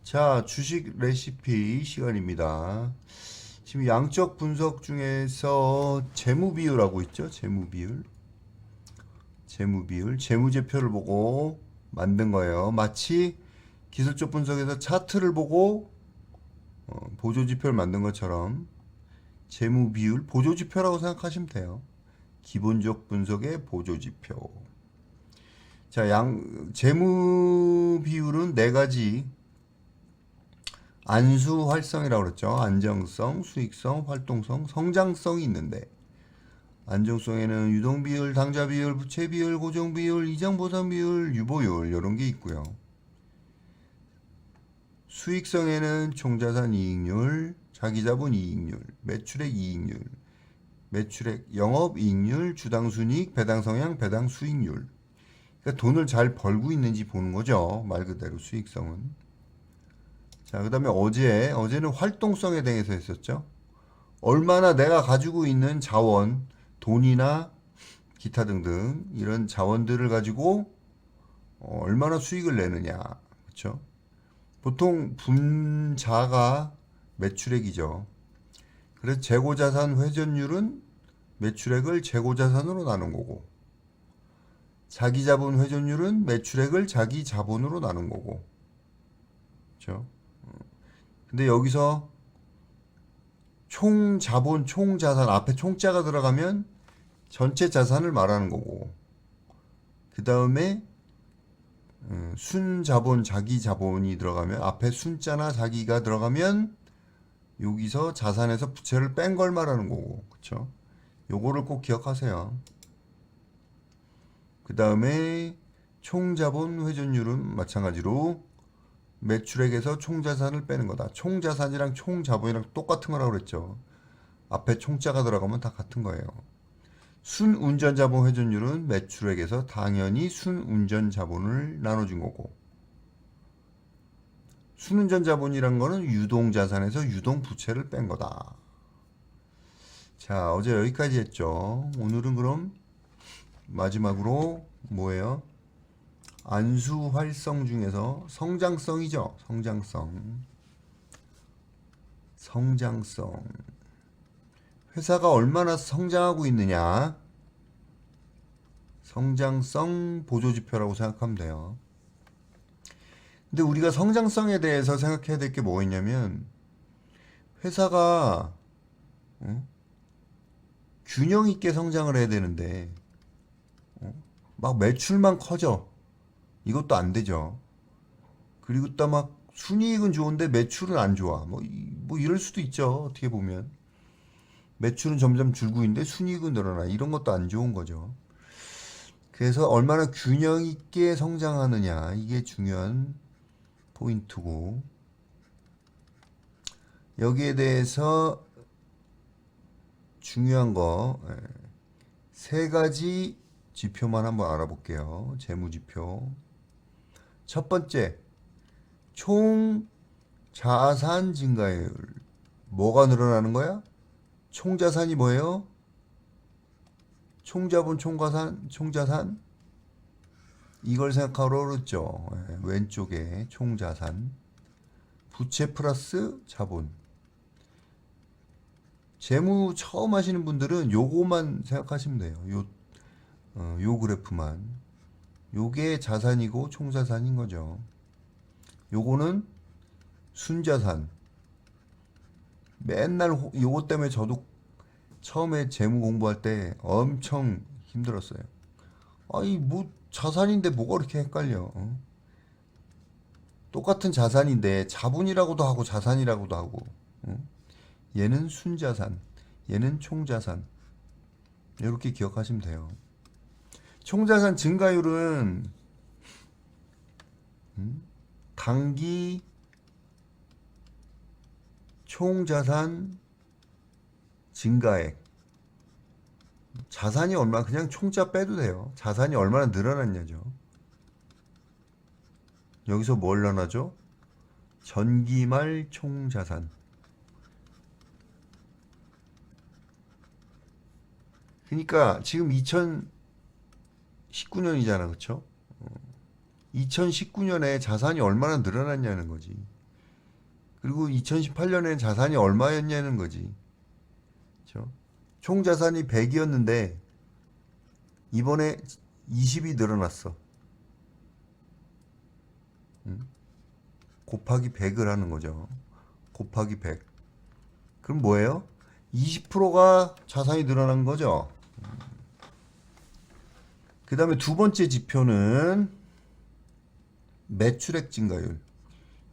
자, 주식 레시피 시간입니다. 지금 양적 분석 중에서 재무 비율하고 있죠? 재무 비율. 재무 비율. 재무제표를 보고 만든 거예요. 마치 기술적 분석에서 차트를 보고 보조지표를 만든 것처럼 재무 비율, 보조지표라고 생각하시면 돼요. 기본적 분석의 보조지표. 자, 재무 비율은 네 가지 안수 활성이라고 그랬죠. 안정성, 수익성, 활동성, 성장성이 있는데 안정성에는 유동비율, 당좌비율, 부채비율, 고정비율, 이자보상비율, 유보율 이런 게 있고요. 수익성에는 총자산 이익률, 자기자본 이익률, 매출액 이익률, 매출액 영업이익률, 주당순이익, 배당성향, 배당수익률. 그러니까 돈을 잘 벌고 있는지 보는 거죠. 말 그대로 수익성은. 자, 그 다음에 어제는 활동성에 대해서 했었죠. 얼마나 내가 가지고 있는 자원, 돈이나 기타 등등 이런 자원들을 가지고 얼마나 수익을 내느냐. 그렇죠? 보통 분자가 매출액이죠. 그래서 재고자산 회전율은 매출액을 재고자산으로 나눈 거고 자기자본 회전율은 매출액을 자기자본으로 나눈 거고 그렇죠? 근데 여기서 총자본, 총자산 앞에 총자가 들어가면 전체 자산을 말하는 거고 그 다음에 순자본, 자기자본이 들어가면 앞에 순자나 자기가 들어가면 여기서 자산에서 부채를 뺀 걸 말하는 거고 그쵸? 요거를 꼭 기억하세요. 그 다음에 총자본 회전율은 마찬가지로 매출액에서 총자산을 빼는 거다. 총자산이랑 총자본이랑 똑같은 거라고 그랬죠. 앞에 총자가 들어가면 다 같은 거예요. 순운전자본 회전율은 매출액에서 당연히 순운전자본을 나눠준 거고 순운전자본이란 거는 유동자산에서 유동부채를 뺀 거다. 자, 어제 여기까지 했죠. 오늘은 그럼 마지막으로 뭐예요? 안수 활성 중에서 성장성이죠. 성장성. 성장성. 회사가 얼마나 성장하고 있느냐. 성장성 보조지표라고 생각하면 돼요. 근데 우리가 성장성에 대해서 생각해야 될 게 뭐가 있냐면 회사가 균형 있게 성장을 해야 되는데 막 매출만 커져. 이것도 안 되죠. 그리고 또 막 순이익은 좋은데 매출은 안 좋아. 뭐 이럴 수도 있죠. 어떻게 보면. 매출은 점점 줄고 있는데 순이익은 늘어나. 이런 것도 안 좋은 거죠. 그래서 얼마나 균형 있게 성장하느냐. 이게 중요한 포인트고. 여기에 대해서 중요한 거, 세 가지 지표만 한번 알아볼게요. 재무지표. 첫 번째, 총 자산 증가율. 뭐가 늘어나는 거야? 총자산이 뭐예요? 총자본, 총가산, 총자산? 이걸 생각하러 그랬죠. 왼쪽에 총자산. 부채 플러스 자본. 재무 처음 하시는 분들은 요거만 생각하시면 돼요. 요 그래프만. 요게 자산이고 총자산인 거죠. 요거는 순자산. 맨날 요거 때문에 저도 처음에 재무 공부할 때 엄청 힘들었어요. 아니 뭐 자산인데 뭐가 그렇게 헷갈려. 똑같은 자산인데 자본이라고도 하고 자산이라고도 하고. 얘는 순자산, 얘는 총자산. 이렇게 기억하시면 돼요. 총자산 증가율은 단기 총자산 증가액. 자산이 얼마 그냥 총자 빼도 돼요. 자산이 얼마나 늘어났냐죠. 여기서 뭘 나눠죠? 전기말 총자산. 그러니까 지금 2019년이잖아, 그렇죠? 2019년에 자산이 얼마나 늘어났냐는 거지. 그리고 2018년에는 자산이 얼마였냐는 거지. 그렇죠? 총 자산이 100이었는데 이번에 20이 늘어났어. 곱하기 100을 하는 거죠. 곱하기 100. 그럼 뭐예요? 20%가 자산이 늘어난 거죠. 그 다음에 두 번째 지표는 매출액 증가율.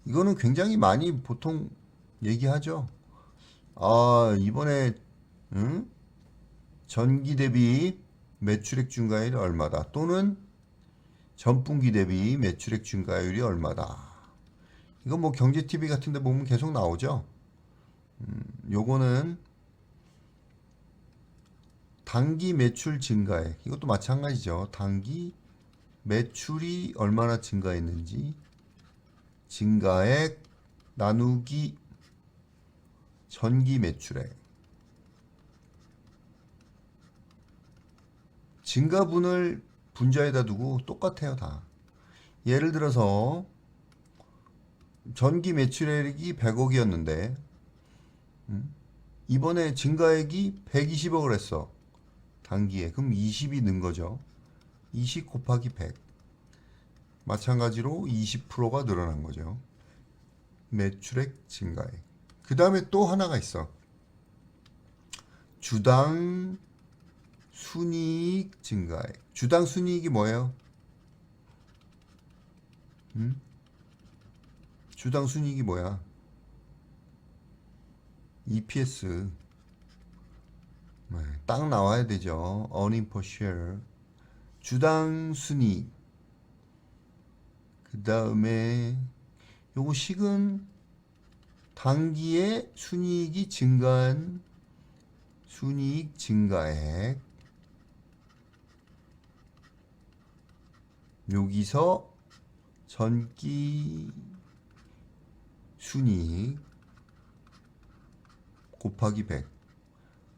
이거는 굉장히 많이 보통 얘기하죠. 아, 이번에 전기 대비 매출액 증가율이 얼마다. 또는 전분기 대비 매출액 증가율이 얼마다. 이거 뭐 경제 TV 같은 데 보면 계속 나오죠. 요거는 단기 매출 증가액. 이것도 마찬가지죠. 단기 매출이 얼마나 증가했는지 증가액 나누기 전기 매출액. 증가분을 분자에다 두고 똑같아요, 다. 예를 들어서 전기 매출액이 100억이었는데 이번에 증가액이 120억을 했어. 단기에. 그럼 20이 는 거죠. 20 곱하기 100. 마찬가지로 20%가 늘어난 거죠. 매출액 증가액. 그 다음에 또 하나가 있어. 주당 순이익 증가액. 주당 순이익이 뭐예요? 주당 순이익이 뭐야? EPS. 네, 딱 나와야 되죠. Earning per share. 주당 순이익. 그 다음에 요거 식은 단기에 순이익이 증가한 순이익 증가액. 여기서 전기 순이익 곱하기 100.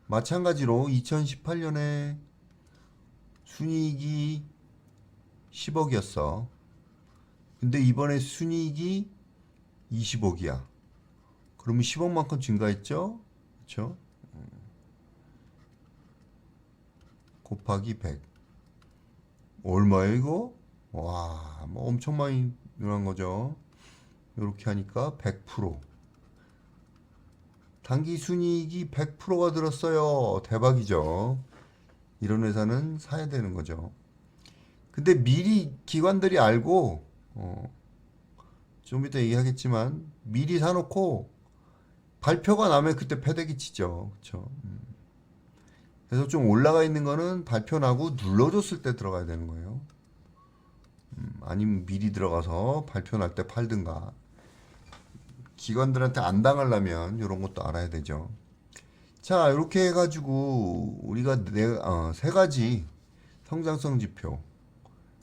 마찬가지로 2018년에 순이익이 10억이었어. 근데 이번에 순이익이 20억이야. 그러면 10억만큼 증가했죠? 그렇죠? 곱하기 100. 얼마예요, 이거? 와, 뭐 엄청 많이 늘어난 거죠. 이렇게 하니까 100%. 단기 순이익이 100%가 들었어요. 대박이죠. 이런 회사는 사야 되는 거죠. 근데 미리 기관들이 알고 좀 이따 얘기하겠지만 미리 사놓고 발표가 나면 그때 패대기 치죠. 그렇죠? 그래서 좀 올라가 있는 거는 발표 나고 눌러줬을 때 들어가야 되는 거예요. 아니면 미리 들어가서 발표 날 때 팔든가. 기관들한테 안 당하려면 이런 것도 알아야 되죠. 자, 이렇게 해가지고 우리가 세 가지 성장성 지표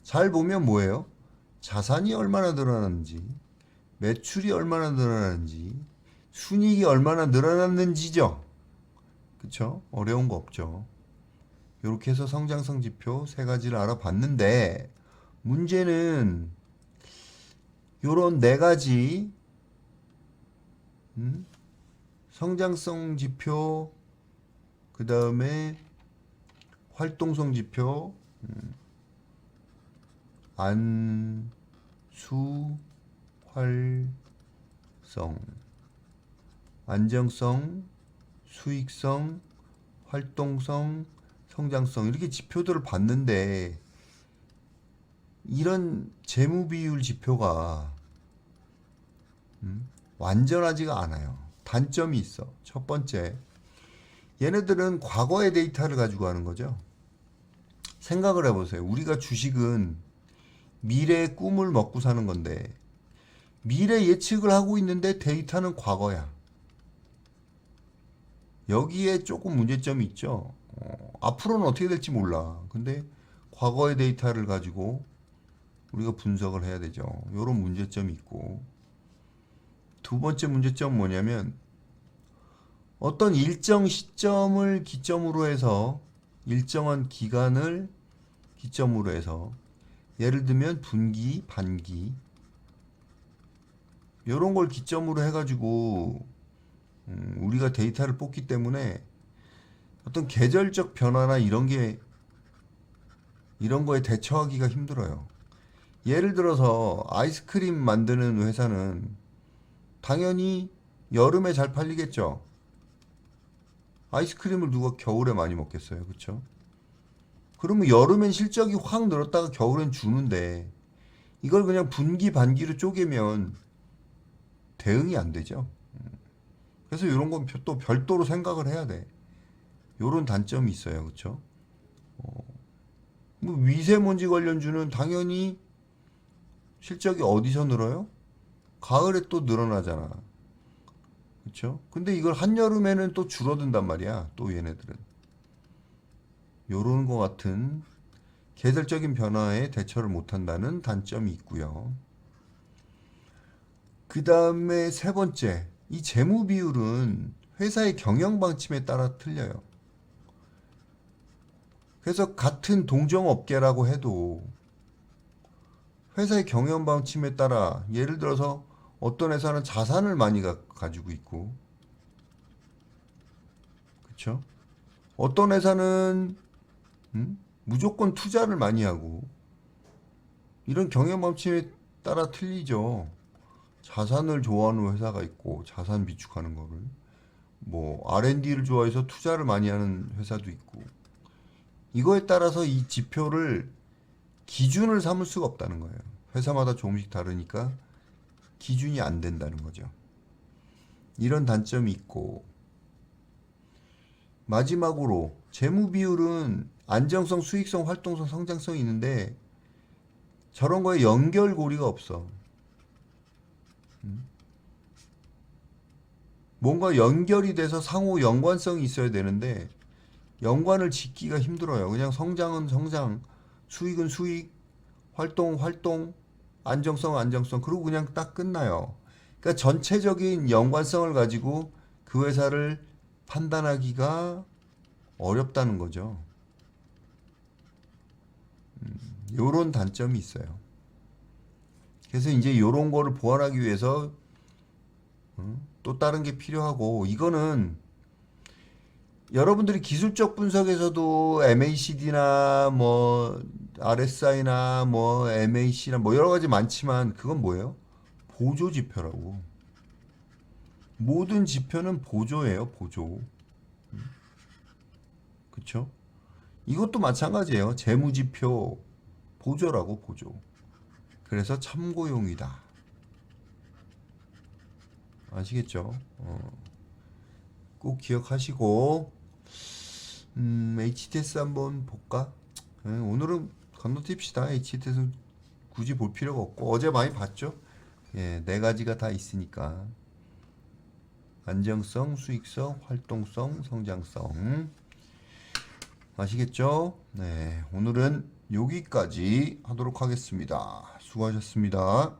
잘 보면 뭐예요? 자산이 얼마나 늘어났는지, 매출이 얼마나 늘어났는지, 순이익이 얼마나 늘어났는지죠. 그쵸? 어려운 거 없죠. 이렇게 해서 성장성 지표 세 가지를 알아봤는데 문제는 요런 네 가지 성장성 지표, 그 다음에 활동성 지표, 안수활성, 안정성, 수익성, 활동성, 성장성 이렇게 지표들을 봤는데 이런 재무비율 지표가 완전하지가 않아요. 단점이 있어. 첫 번째, 얘네들은 과거의 데이터를 가지고 하는 거죠. 생각을 해보세요. 우리가 주식은 미래의 꿈을 먹고 사는 건데 미래 예측을 하고 있는데 데이터는 과거야. 여기에 조금 문제점이 있죠. 앞으로는 어떻게 될지 몰라. 근데 과거의 데이터를 가지고 우리가 분석을 해야 되죠. 이런 문제점이 있고, 두 번째 문제점은 뭐냐면 어떤 일정 시점을 기점으로 해서 일정한 기간을 기점으로 해서 예를 들면 분기, 반기 이런 걸 기점으로 해가지고 우리가 데이터를 뽑기 때문에 어떤 계절적 변화나 이런 거에 대처하기가 힘들어요. 예를 들어서 아이스크림 만드는 회사는 당연히 여름에 잘 팔리겠죠. 아이스크림을 누가 겨울에 많이 먹겠어요, 그렇죠? 그러면 여름엔 실적이 확 늘었다가 겨울엔 주는데 이걸 그냥 분기 반기로 쪼개면 대응이 안 되죠. 그래서 이런 건 또 별도로 생각을 해야 돼. 요런 단점이 있어요, 그렇죠? 뭐 미세먼지 관련주는 당연히 실적이 어디서 늘어요? 가을에 또 늘어나잖아. 그렇죠? 근데 이걸 한여름에는 또 줄어든단 말이야. 또 얘네들은. 요런 거 같은 계절적인 변화에 대처를 못한다는 단점이 있고요. 그 다음에 세 번째, 이 재무 비율은 회사의 경영 방침에 따라 틀려요. 그래서 같은 동종업계라고 해도 회사의 경영 방침에 따라 예를 들어서 어떤 회사는 자산을 많이 가지고 있고, 그렇죠? 어떤 회사는 무조건 투자를 많이 하고 이런 경영 방침에 따라 틀리죠. 자산을 좋아하는 회사가 있고 자산 비축하는 거를 뭐 R&D를 좋아해서 투자를 많이 하는 회사도 있고 이거에 따라서 이 지표를 기준을 삼을 수가 없다는 거예요. 회사마다 조금씩 다르니까 기준이 안 된다는 거죠. 이런 단점이 있고 마지막으로 재무 비율은 안정성, 수익성, 활동성, 성장성이 있는데 저런 거에 연결고리가 없어. 뭔가 연결이 돼서 상호 연관성이 있어야 되는데 연관을 짓기가 힘들어요. 그냥 성장은 성장, 수익은 수익, 활동, 안정성, 그리고 그냥 딱 끝나요. 그러니까 전체적인 연관성을 가지고 그 회사를 판단하기가 어렵다는 거죠. 요런 단점이 있어요. 그래서 이제 요런 거를 보완하기 위해서 또 다른 게 필요하고 이거는 여러분들이 기술적 분석에서도 MACD나 뭐 RSI나 뭐 MAC나 뭐 여러 가지 많지만 그건 뭐예요? 보조 지표라고. 모든 지표는 보조예요, 보조. 그쵸? 이것도 마찬가지예요. 재무 지표 보조라고, 보조. 그래서 참고용이다. 아시겠죠? 꼭 기억하시고 HTS 한번 볼까? 오늘은 건너뛰읍시다. HTS는 굳이 볼 필요가 없고 어제 많이 봤죠? 예, 네 가지가 다 있으니까 안정성, 수익성, 활동성, 성장성 아시겠죠? 네, 오늘은 여기까지 하도록 하겠습니다. 수고하셨습니다.